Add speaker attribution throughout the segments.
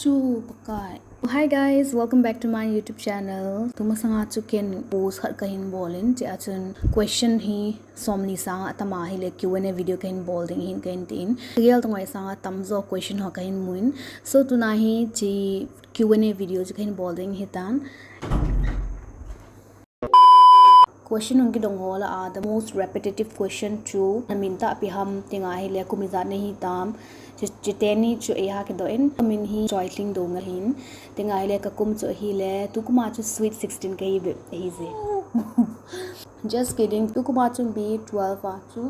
Speaker 1: chu pakai. Hi guys, welcome back to my YouTube channel. Tuma sanga chuken post khat kahin bolin che achun question hi somni sanga tama hi le Q&A video kahin bolding hin kahin tin. Real tongai sanga tamzo question ho kahin muin. So tuna hi chi Q&A video kahin bolding hitan. Question unki donghola the most repetitive question to naminta api ham tinga hi le kumizat nahi tam chiteni chu eha ke doin min hi joyling donga hin tinga hi le kakum chu hi le tukuma chu sweet 16 ke hi ze just kidding tukuma chu be 12 a chu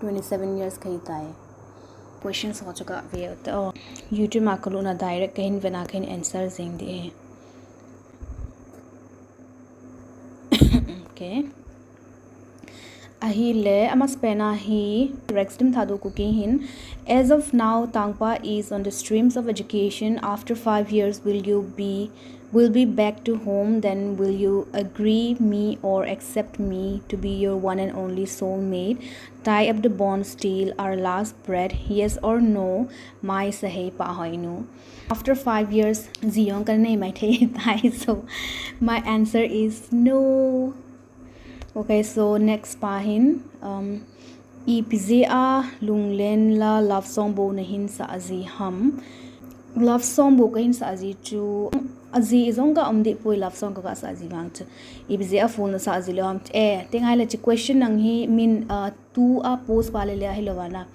Speaker 1: 27 years kai tai questions ho chuka ve to YouTube ma koluna direct kahin vena kahin answer zing de okay ahile amas pena hi rexdom thadu cooking hin as of now tangpa is on the streams of education after 5 years will be back to home, then will you agree me or accept me to be your one and only soulmate, tie up the bond, steal our last breath, yes or no, my sahe pa hoinu. After 5 years ziyong karne mai thai so my answer is no. Okay, so next pahin ipza lunglen la love song bo nahin sa azi ham love song bo kahin sa azi chu azi zonga amde poi love song ka sa azi wang chu ipza phone sa azi lo ham tengai la chi question nang hi min tu a post pale le hi lawana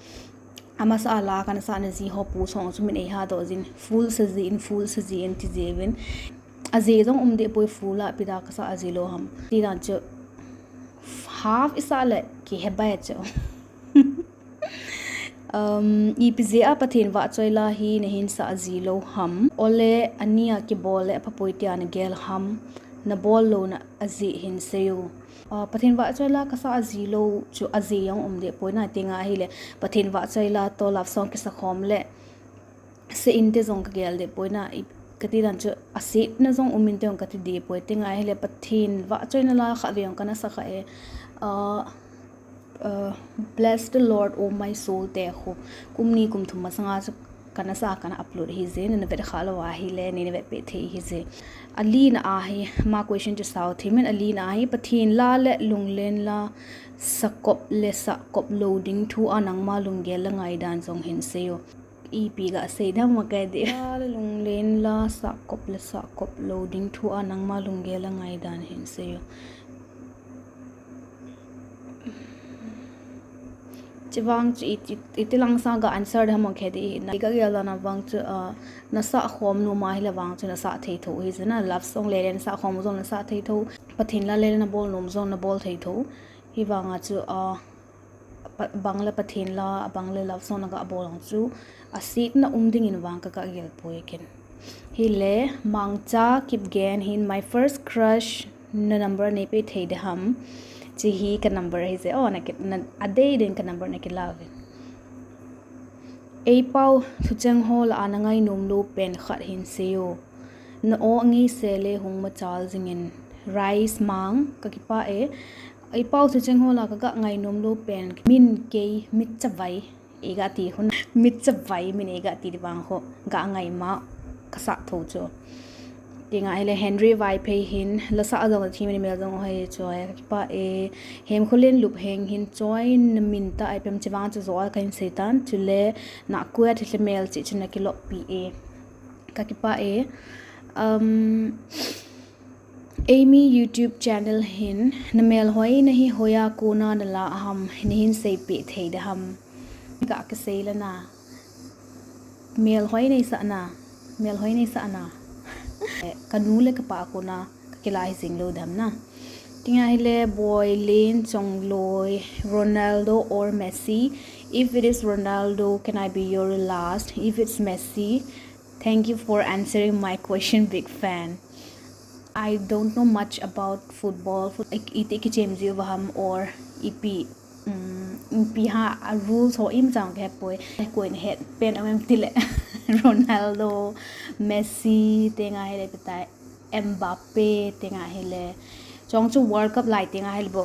Speaker 1: ama sa ala kana sa na zi ho post song chu min e ha do zin full sazi in ti jevin azi zong amde poi full a pida ka sa azi lo ham ti ran chu half isale ki heba cho ipza pathin wa choila hi nehin sa azilo ham ole ania ki bol e papoitia na gel ham na bol lo na azi hin seyo pathin wa choila ka sa azilo chu azi yang umde poina tinga hi le pathin wa choila to love song ki sa khom le se inte zong ka gel de poina kati ran chu asit na zong umin te ong kati de poi tinga hi le pathin wa choina la kha veong kana sa kha e bless the Lord, oh my soul te ho kumni kum thuma sanga kana sa kana upload hi ze na vet khala wa hi le ni vet pe the hi ze ali na a hi ma question to south himen ali na hi pathin la le lunglen la sakop le sa kop loading thu anang ma lungge la ngai dan jong hin se yo ep ga se dam ma ka de la lunglen la sa kop loading thu anang ma lungge la ngai dan hin se yo chawang itilang sa ga answer ham khedi na ga yala na wang chu na sa khom no ma hila wang chu na sa thei tho hi jana love song le len sa khom zon na sa thei tho pathin la le na bol nom zon na bol thei tho hi wanga chu bangla pathin la bangla love song na ga bol ang chu asit na umding in wang ka gel poi ken hi le mangcha kip gen hin my first crush na number ne pe thei de ham chi hi ka number hi se na ke ade den ka number na ke love ei pau thuchang hol anangai nom lo pen khat hin seo na o ngi sele hung ma chal jingin rice mang ka ki pa ei pau thuchang hol ka ngai nom lo pen min ke mit chawai e ga ti hun mit chawai min e ga ti bang ho ga ngai ma ka sa tho cho tinga hele Henry vai pay hin la sa azong thi mini mel jong hai choi pa hem kholen lup heng hin choi min ta ai pem chiwang chu zo kain setan chule na kuya thi mel chi chuna kilo pa ka ki pa Amy YouTube channel hin na mel hoi nahi hoya kona na la ham hin sei pe thei da ham ka ka sei la na mel hoi nei sa na kanule ka pa ko na kilai sing lo dham na tinga hile boy lane chong loi Ronaldo or Messi. If it is Ronaldo, can I be your last? If it's Messi, thank you for answering my question, big fan. I don't know much about football like ite ki chemji waham or ep ha rules ho im jang ke poi ko in head pen amem tile Ronaldo, Messi, tenga hele pita Mbappe, tenga hele chong chu World Cup lai tenga helbo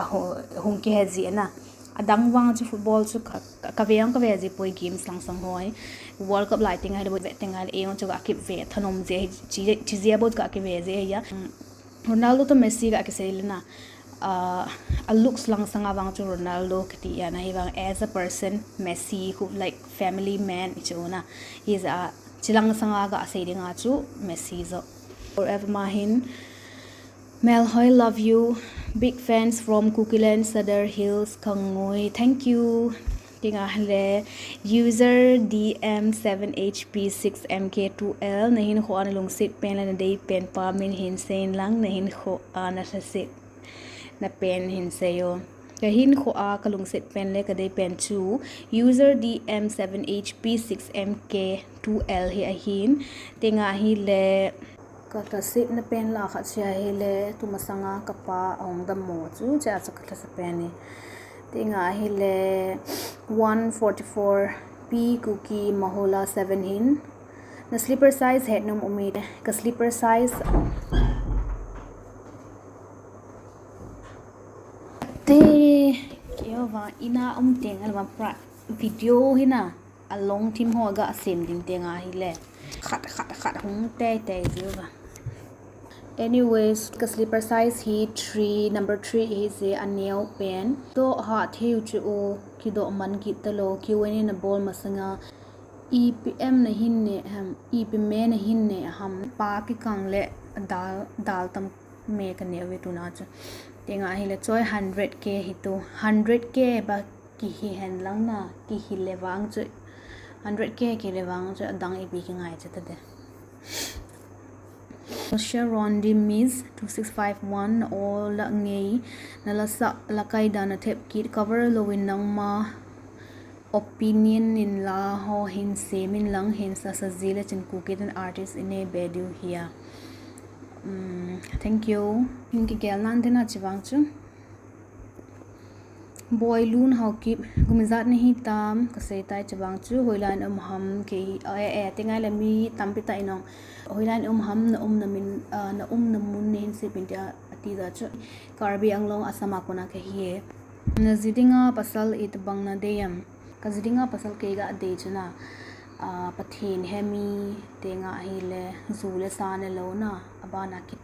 Speaker 1: aho hung ke haji na adang wang chu football chu ka ve ji poi games lang sang hoi world cup lighting hai bo vetting hai e on chu ka kip ve thanom je chi je bot ka ke ve je ya Ronaldo to Messi ka ke selina a looks lang sanga wang chu Ronaldo kati ya na hi wang as a person Messi who like family man chuna he is a chilang sanga ga saying chu Messi zo forever mahin Mel Hoy love you big fans from Cookieland Sadar Hills Kangoi thank you tinga le user DM7HP6MK2L nahin ko an lung sit pen la day pen pa min hin sein lang nahin ko ana sa sit na pen hin sayo kahin ko a kalung sit pen le kaday pen 2 user DM7HP6MK2L hi ahin tinga hi le ka sit na pen la kha chia hi le tu masanga kapa ong da mo chu cha cha kha sa pen ni tinga hi le 144 p cookie mahola 7 hin na slipper size head num umid ka slipper size te kyo va ina teng alwa pra video hina a long tim ho ga sem ding tenga hi le khat hung te ju ba anyways ka slipper size hi 3 number 3 is a nail pen to ha theu chu o kido man ki talo ki wani na ball masanga EPM na hin ne ham EPM na hin ne ham pa ki kang le dal tam me ka ne we tu na chu tenga hi le choi 100k hi to 100k ba ki hi hen lang na ki hi le wang chu 100k ki le wang chu dang e bi ki ngai cha ta de Sharon Miss 2651 all ngei nalasa lakai dana thep kit cover lowin nang ma opinion in la ho hin semin lang hin sa zile chin cookie an artist in a bedu here thank you inki gel nan dena chiwang chu boy lun how keep gumizat nahi tam kasai tai chiwang chu hoilan ham ke tingai la mi tam pi tai nong hoilan ham na min na mun ne hin se pinta ati da chu karbi anglong asama kona ke hi na zidinga pasal it bang na deyam ka zidinga pasal ke ga de chuna pathin hemi tenga hi le zule sa ne lo na abana kit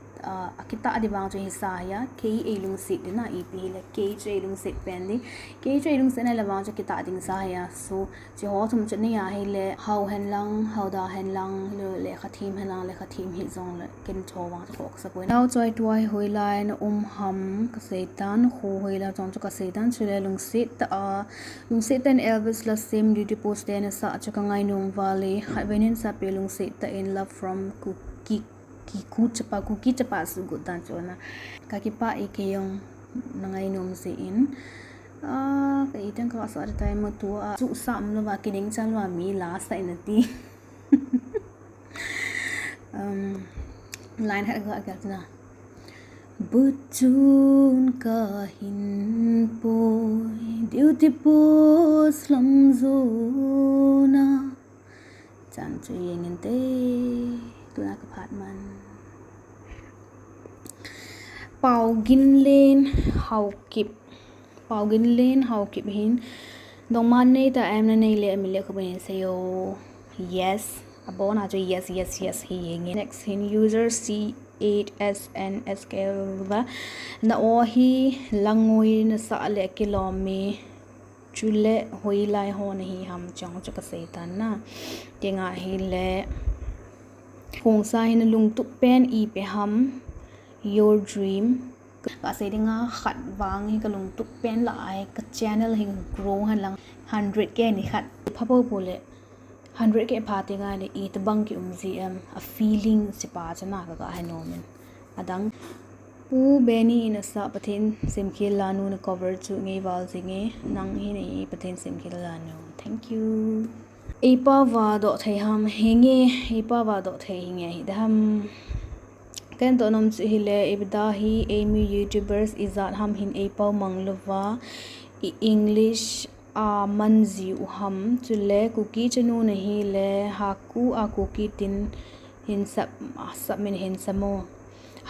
Speaker 1: akita adibang jo hisa ya ke elung sit na ep le ke elung sit pen di ke elung sen la bang jo kita ding sa ya so ji ho thum chne ya hi le how hen lang how da hen lang le khathim hen lang le khathim hi zong le ken cho wang jo ko sa poi now choi tuai hoi lai na ham ka seitan ho hoi la chong ka seitan chule lung sit ten Elvis la same duty post den sa cha ka ngai nong valley venin sa pelung sit ta in love from cookie cookie chapa su gudan chona kakipa ekeyong nangai nom se in ka itang ka sa time mo tu su sam lo ba kining chan wa mi la sa inati line ha ga na butun kahin poi duty post lam zona chan chu yen te tu na ka phat man Pau gin len how kip hin dong man nei ta em na nei le mi le ko ben se yo yes abona jo yes hi yeng next hin user C8SNSK na o hi langoi na sa le kilomi chule hoi lai ho na hi ham chang cha ka se tan na tenga hi le kong sa hin lung tu pen I pe ham your dream ka sedinga khat wang hi kalung tuk pen la ai ka channel hi grow han lang 100k ni khat phapo pole 100k phate ga ne it bang ki gm a feeling sipa chana ka hanomen adang pu beni in sa pathin simkhil lanu na cover chu ngei wal jinge nang hi nei pathin simkhil lanu thank you epa wa do thai ham henge epa wa do thai hinge hi dam ken to nom chi hile ibda hi amy youtubers izat ham hin epa manglwa english manzi uham chule cookie chanu nahi le haku a cookie tin hin sab min hin samo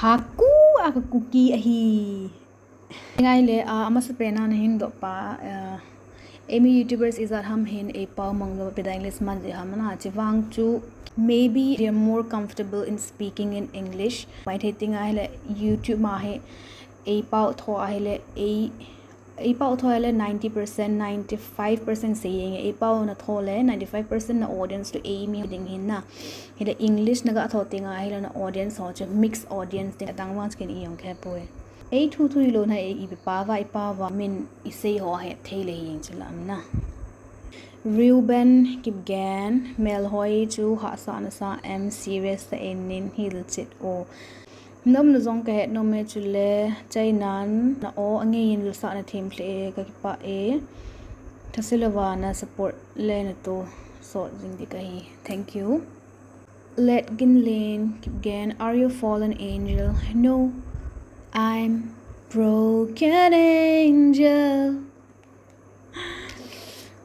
Speaker 1: haku a cookie hi ngay le ama sa pena na hin do pa Amy YouTubers is at ham hin a pau manglo pe English man je ham na chiwang chu maybe they are more comfortable in speaking in English by hitting I le YouTube ma he a pau tho I le a pau tho le 90% 95% saying a pau na tho le 95% na audience to Amy ding hin na he the English na ga tho tinga he na audience ho che mixed audience te tang wang skin iyong khe poe a thu thu lo na a ipa wa min isei ho he thele yeng chilam na Reuben Kipgan Mel hoi chu ha sa na sa M serious sa enin hil chit o nam na zong ka het no me chule chainan na o ange yin lu sa na thim hle ka pa e thasilawa na support le na to so jing di ka hi thank you Let Ginlin Kipgan are you fallen angel no I'm broken angel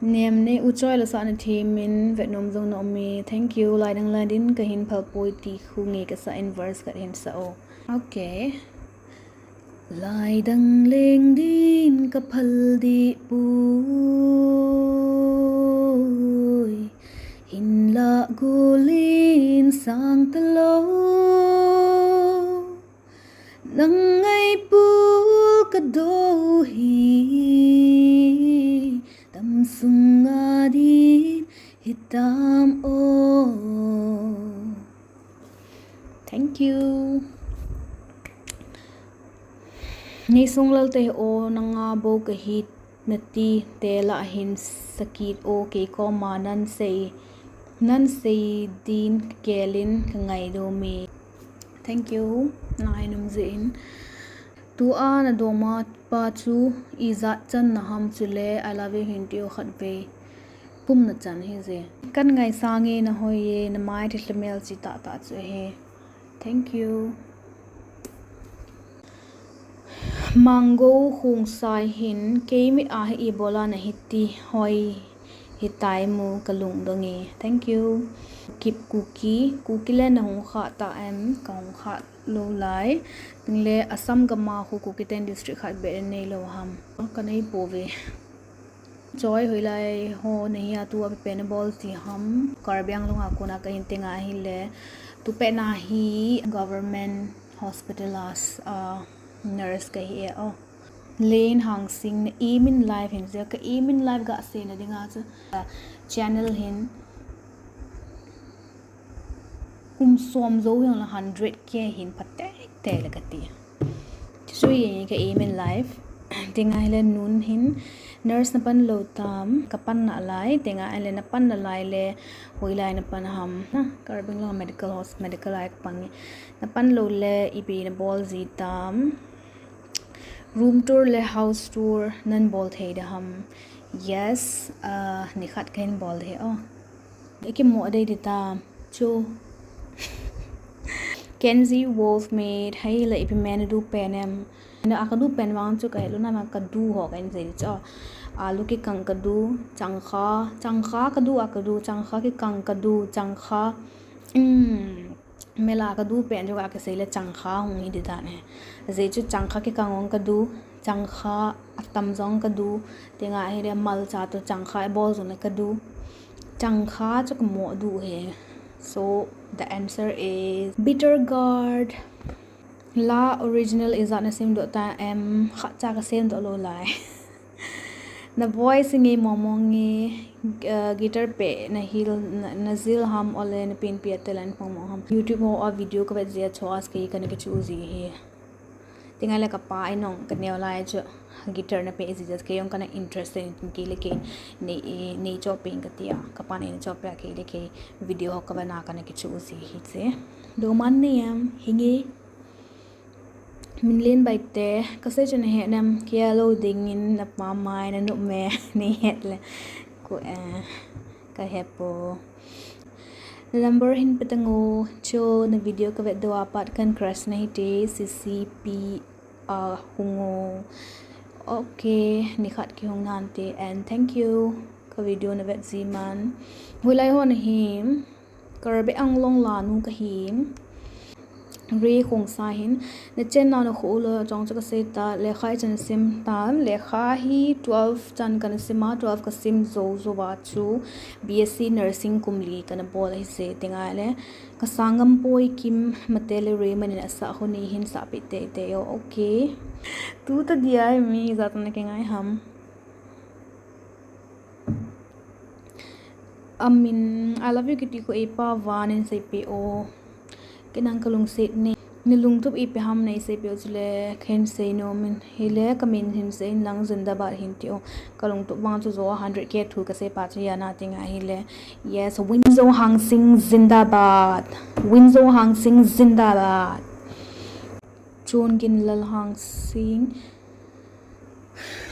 Speaker 1: Niam ne uchoy la sa na thimin Vietnam zong no me thank you lai dang la din ka hin phal poi ti khu nge ka sa inverse ka hin sa o okay lai dang leng din ka phal di pui hin la gulin sang talo nang ngay pul ka do hi tam sunga din hitam o thank you ni sung lal te o nanga bo ka hit nati te la hin sakit o ke ko ma nan sei din kelin ka ngai do me thank you nainum zin tu a na do ma pa chu iza chan na ham chule I love you hintiu khat ve pum na chan he je kan ngai sange na hoye na mai thlemel chi ta chu he thank you mango khung sai hin ke mi a hi bola na hiti hoi hitai mu kalung dongi thank you keep cookie le na hong kha ta em kong kha lo lai tingle Assam gama khu cookie ten district khat be nei lo ham kanai pove joy hoilai ho nei ya tu ab penable ti ham karbyang longa kona ka hin tenga hi le tu pe na hi government hospital as nurse ka hi o Lane hang sing na imin live hin ze ka imin live ga se na dinga cha channel hin som zo yang la 100k hin patek te la ka ti so ye ka imin live dinga ile nun hin nurse na pan lo tam kapan na lai dinga ile na pan na lai le hoilai na pan ham na carbon lo medical like pang na pan lo le ibi na ball zi tam room tour le house tour nan bol thei da ham yes ni khat kain bol he o ke mo dei di ta chu Kenzie Wolf made hay la ipi menadu penem na akadu pen wang chu kai lu na ma kadu ho kain sei cho alu ki kang kadu changkha kadu changkha ki kang kadu changkha mela kadu pen jo ka sei la changkha hung hi di da ne ze chu changkha ki kang ong kadu changkha atam jong kadu tenga hi re mal cha to changkha bol zo na kadu changkha chu ko mo du he so the answer is bitter gourd la original is at nasim do ta em kha cha ka sem do lo lai na voice nge momongi guitar pe na hil na zil ham ole na pin pi atelan pong mo ham YouTube ho a video ka vet zia choas ke kan ke choose hi tinga la ka pa ai nong ka neo lai cho guitar na pe is just ke yong kana interested in ke leke nei chopping ka tia ka pa nei chopya ke leke video ho ka bana kana ke choose hi se do man ne am hingi min len bai te ka se chen he nam kia lo ding in na pa mai na no me ni het le ko ka hepo number hin petango cho na video ka vet do apat kan crush na hite ccp hungo okay ni khat ki hong nan te and thank you ka video na vet ziman hulai hon him karbe ang long la nu ka him ri khong sa hin na chen na khu lo jong cha ka se ta lekha chan sim tan lekha hi 12 chan kan sima 12 ka sim zo wa chu BSc nursing kumli kan bol hi se tinga le ka sangam poi kim matele re man asa ho ni hin sa pi te yo okay tu ta dia mi za ta na ke ngai ham amin I love you kiti ko ipa van in sai pe o kinang kalung sit ni nilung tup ipe ham nei se pe chule khen se no min hele kamin hin se lang zinda ba hin tio kalung tup wang chu zo 100k thu ka se pa chi ya na tinga hele yes winzo hang sing zindabad winzo hang sing zindabad chon gin lal hang sing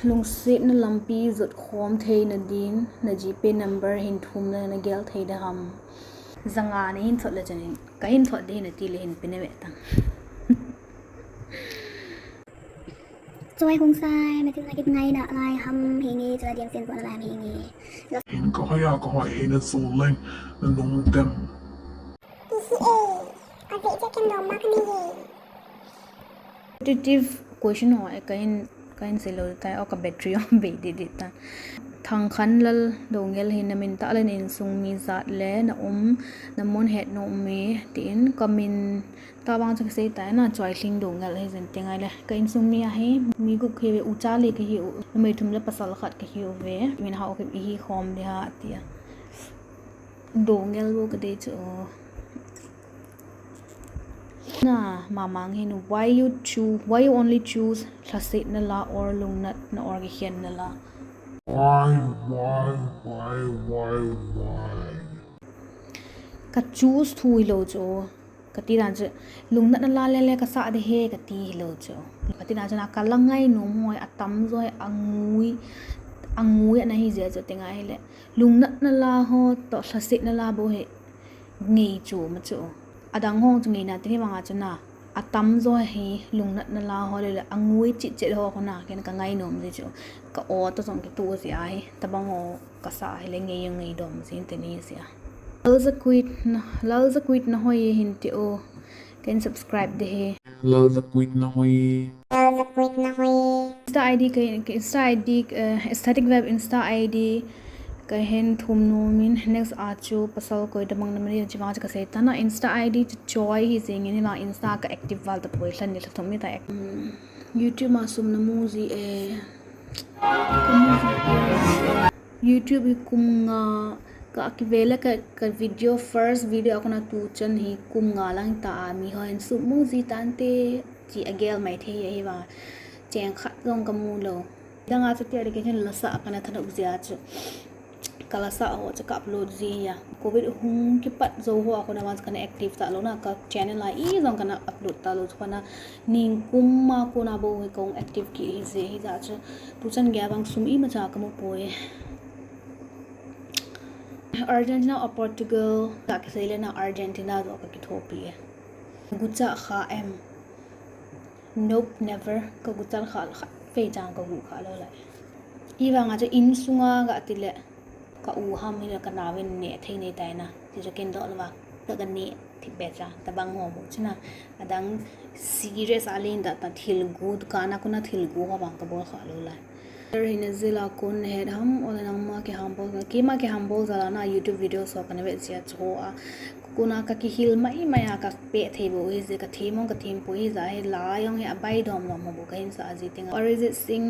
Speaker 1: lung sit na lampi zot khom thei na din na gp number hin thum na gel thei da ham zanga ni hin thot la chanin ka hin thot de na ti le hin pine me tang
Speaker 2: Joy hung sai mà tin là cái ngày đã lại hâm thì nghe cho là điểm tiền của làm thì nghe
Speaker 3: hình có hay có hỏi nó số lên nó đúng tâm
Speaker 2: PCA ở vị cho kindof mắc đi
Speaker 1: repetitive question ho kain se lo tai o ka battery on be di ta thang khan lal dongel hin namin ta len in sung mi zat le na na mon het no me tin kamin ta bang chak se ta na choi hling dongal he zen tengai le kain sung mi a he mi gu khe u cha le ke hi me thum le pasal khat ke hi ve min ha o ke hi khom de ha tia dongel wo ka de chu na mamang hin why you only choose thasit na la or lungnat na or ge hian na la
Speaker 3: why
Speaker 1: ka choose thui lo cho ka ti ran che lungnat na la le ka sa de he ka ti lo cho ka ti ran na ka langai no moi atam zoi angui na hi je cho tenga hele lungnat na la ho to thasit na la bo he ngei chu ma chu adang hong chu ngei na te wanga chuna atam zo hi lungnat na la ho le angui chi che ho khona ken ka ngai nom je chu ka o to song ki tu si ai tabang ho ka sa hi le ngei dom sin te ni sia lal za quit na hoi hin ti o ken subscribe de he
Speaker 3: love the quit na hoi
Speaker 2: Insta
Speaker 1: ID Insta ID static web Insta ID ka hen thum no min next a chu pasal koi damang na mari chi ma ka se ta na Insta ID choi hi sing ni la Insta ka active wal ta poi hlan ni thum mi ta YouTube ma sum na muzi YouTube kumnga ka akivela ka video first video akona tu chan hi kumnga lang ta mi hoin su muzi tante chi agel mai the hi wa cheng khat long ka mu lo danga cha te ke chen la sa kana thana uzia chu kala sa ho cha upload zi ya covid hung ki pat zo ho akona wan kana active ta lo na ka channel la i zong kana upload ta lo chana ning kumma ko na bo he kong active ki hi ze hi za chu tu chan ga bang sum i ma cha ka mo poe Argentina or Portugal ta ke sele na Argentina do ka ki thopi gucha kha em nope never ka gucha kha fe jang ka gu kha lo la i wa nga cha in sunga ga tile ka u ham hi ka na wen ne thei nei tai na ti ja ken do la ta ga ne thi be cha ta bang ho mo china adang serious alin da ta thil gu kana kuna thil gu ha bang ka bol kha lo la hina zila kon head ham ola nang ma ke humble zala na YouTube video so kana ve sia choa kuna ka ki hil mai maya ka pe thebo is ka themong ka them poi za he la yong he abai dom lo mo ka hin sa ji ting or is it sing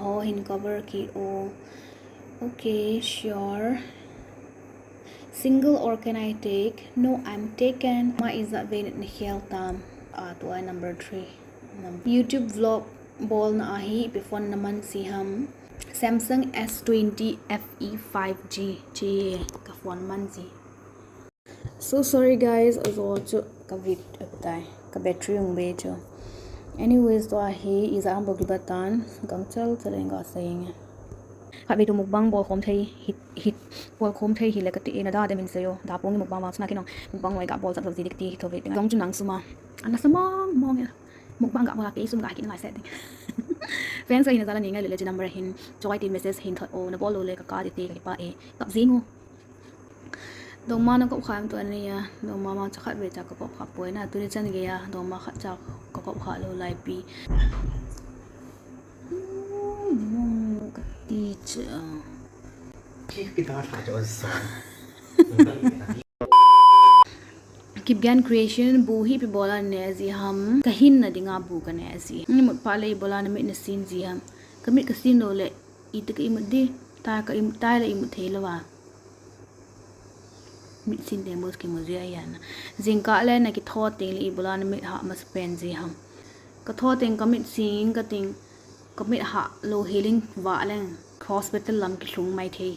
Speaker 1: ho hin cover ki o okay sure single or can I take no I'm taken ma is that vein in hell tam to number 3 YouTube vlog ball na ahi before naman si ham Samsung S20 FE 5G J ka phone man ji so sorry guys also ka vid aptai ka battery ung be jo anyways to ahi is am bogi batan kam chal chalenga saying ha be to mukbang bol khom thei hit bol khom thei hi la ka ti na da de min sayo da pong mukbang ma sna kinong mukbang wai ka bol sa ji dik ti to ve dong chu nang suma ana samang mong ya mukbang ga ke sum ga kin lai setting fans ai na zala ni ngai le number hin choi tin message hin thot o na bol le ka ti ka pa e kap zingo dong ma nó cũng khai tu này ya dong ma chắc khát về chắc có khát bồi na tu đi chân cái ya dong ma khát chắc có khát lâu lại pi cái teacher
Speaker 4: kita phải cho son
Speaker 1: Keep gan creation bu hi pe bola ne zi ham kahin na dinga bu ka ne zi ni mut pa le bola na mit na sin zi ham kamit ka sin lo le it ka imut di ta ka im ta le imut the lawa mit sin de mos ki mo zi ayan zingka le na ki tho te le bola na mit ha mas pen zi ham ka tho teng kamit sin ka ting kamit ha lo healing wa le hospital lam ki hlung mai the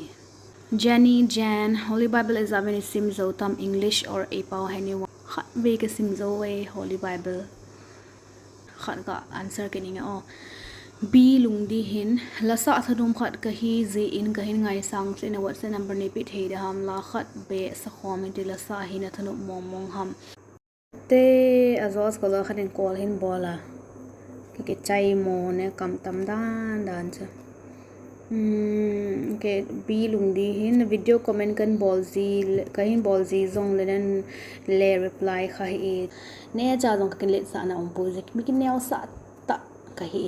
Speaker 1: Jenny, Jan, Holy Bible examine sim zo tam English or a pau anyone. Khat ve ka sim zo we Holy Bible. Khat ka answer ke ninga o. B lung di hin la sa thadum khat ka hi ze in ka hin ngai sang se na WhatsApp number ne pit he da ham la khat be sa khom ti la sa hin thanu mong mong ham. Te azos ko la khatin call hin bola. Ke chai mo ne kam tam dan cha. Okay, B lung di hin video comment kan bolzi kahin bolzi zong lenen le reply khahi ne cha zong kan le sa na om project mikin ne sa ta kahi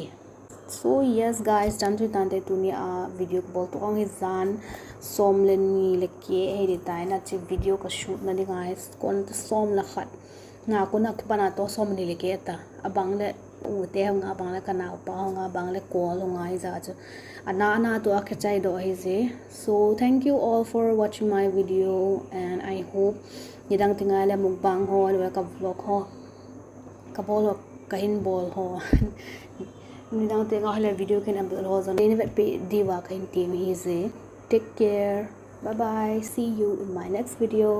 Speaker 1: so yes guys tan te tu ni a video bol to ong zan som len ni le ke he de tai na che video ka shoot na di guys kon som la khat nga ko na pana to som ni le ke ta abang le u te nga bang le kana pa nga bang le ko lo nga za chu ana to akhachai do hize so thank you all for watching my video and I hope yidang tinga le mukbang ho le ka vlog ho ka bol kahin bol ho nidang tinga le video ken abdul ho zan ne vet pe diwa kahin team hize take care bye bye see you in my next video